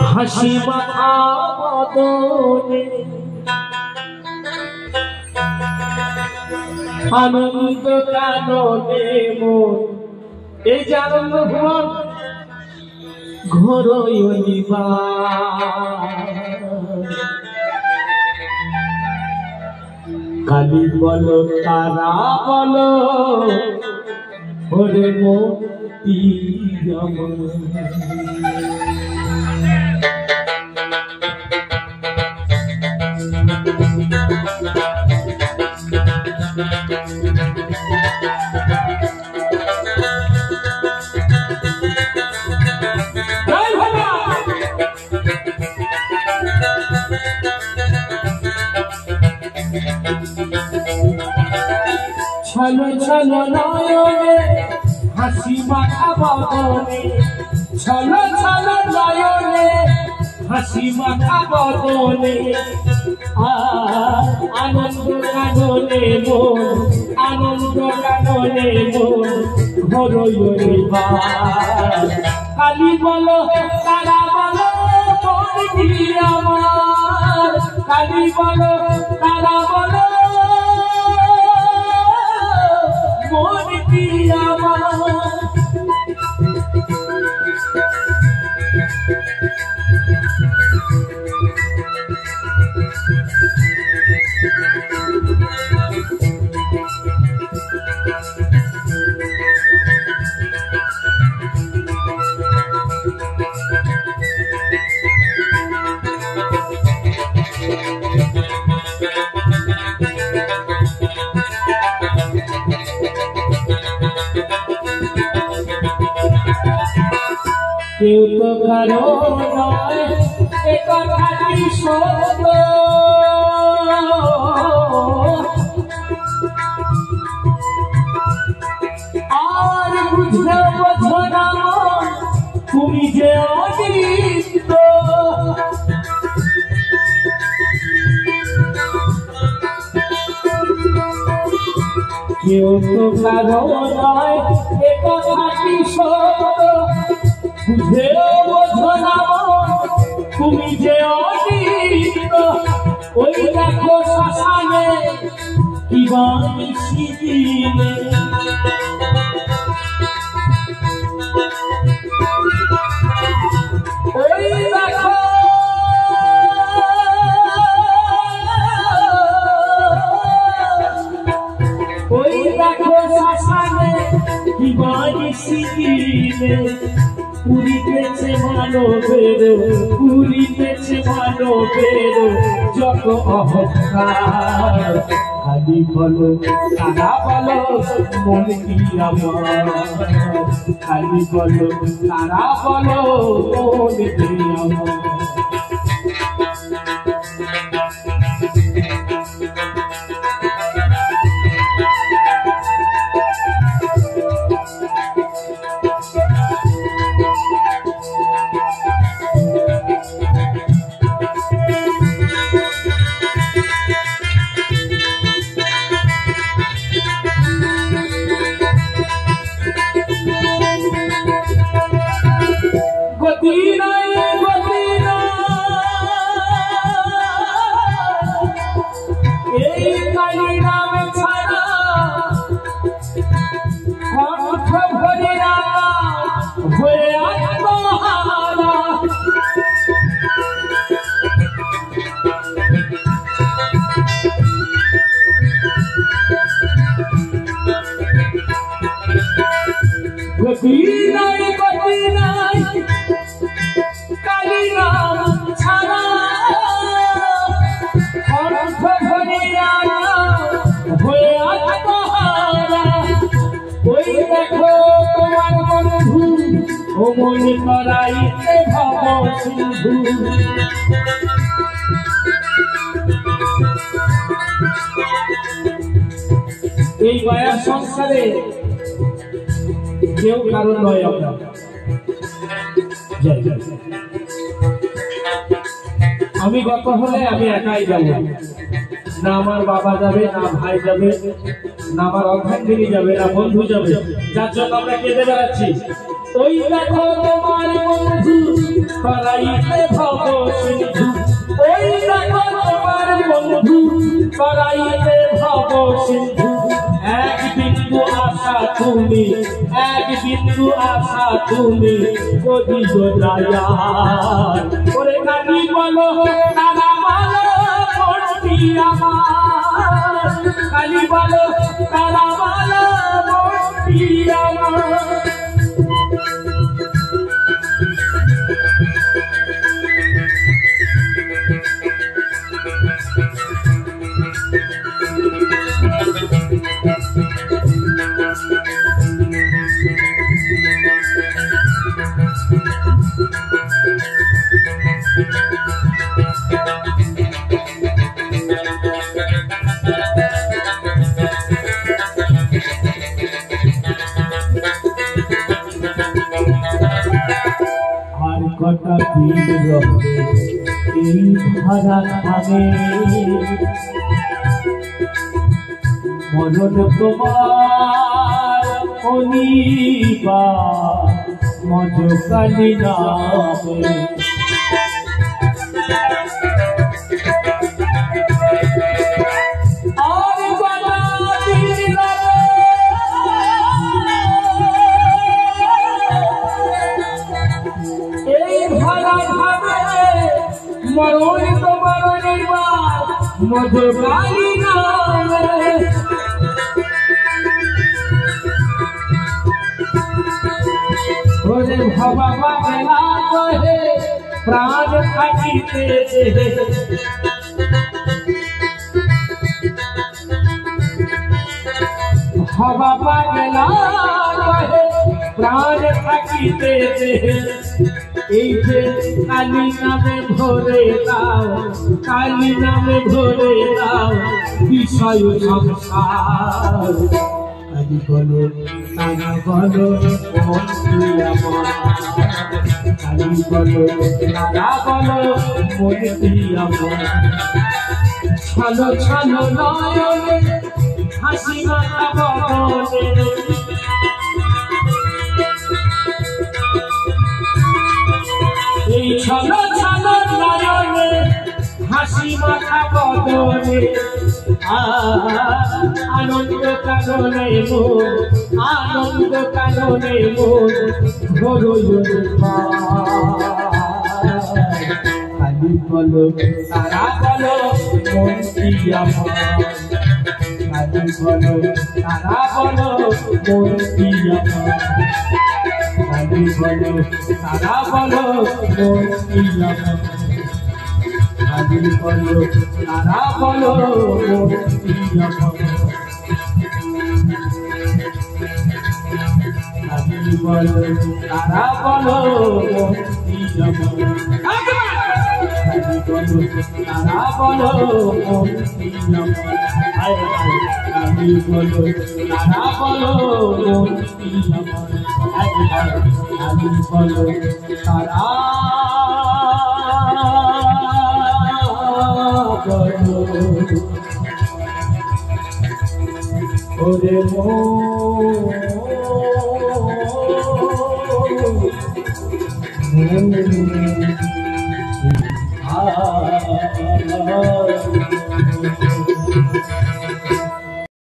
হাসি মাখা বদনে আনন্দ কাননে মন এই যে আনন্দ ভুবন ঘরই কালী বলো তারা বলো ওরে মতি আমার ছলো ছলো নয়নে হাসি মাখা বদনে ছলো ছলো নয়নে হাসি মাখা বদনে আনন্দ কাননে মন আনন্দ কাননে মন ঘরই কালী বলো তারা বলো মন কি আমার কালী বলো তারা বলো মন কি আমার কেউ তো কারো নয় এ কথাটি সত্য আর বুঝে বোঝো না তুমি যে অনিত্য কেউ তো কারো নয় এ কথাটি সত্য বুঝেও বোঝো না তুমি যে অনিত্য ওই দেখো শ্মশানে কি বানিসি দিনে ওই দেখো শ্মশানে কি বানিসি দিনে পুরিতেছে মানবের যত অহংকার খালি বলো তারা বলো মন কি আমার খালি বলো তারা বলো মন কি আমার কালী নাম ছাড়া অর্থ ধরে হয়ে আত্মহারা ওই দেখো তোমার বন্ধু ও মনে করাইতে ভব সিন্ধু এই মায়ার সংসারে কেউ কারণ নয় আমরা আমি গত হলে আমি একাই যাব না আমার বাবা যাবে না ভাই যাবে না আমার অর্ধাঙ্গিনী যাবে না বন্ধু যাবে যার জন্য আমরা কেঁদে বেড়াচ্ছি ওই দেখো তোমার বন্ধু করাইতে ভব সিন্ধু ওই দেখো তোমার বন্ধু করাইতে ভব সিন্ধু এক বিন্দু আশা তুমি এক বিন্দু আশা তুমি যদি গোদায়া ওরে কালি বলো তারা বলো মনটি আমার কালি বলো তারা বলো মনটি আমার আর কটা দিন রবে এই ভরা খাবে মনন তোমার অনিবা মজকালি নামে মরণ তোমার নির্বাণ মধুকালী নামে ওরে ভবা পাগলা কহে প্রাণ থাকিতে ভবা পাগলা কহে প্রাণ থাকিতে এই যে কালী নামে ভরে দাও কালী নামে ভরে দাও বিষয় সংসার কালী বলো তারা বলো কালী বলো তারা বলো মনটি আমার ছলো ছলো নয়নে হাসি মাথা বদনে এই ছলো ছলো নয়নে হাসি মাথা বদনে আনন্দ কাননে মোর আনন্দ কাননে মোর কালী বলো তারা বলো মনটি আমার কালী বলো তারা বলো মনটি আমার কালী বলো তারা বলো মনটি আমার কালী বলো তারা বলো মনটি আমার কালী বলো তারা বলো মনটি আমার কালী বলো তারা বলো মনটি আমার কালী বলো তারা বলো মনটি আমার কালী বলো তারা ওরে মো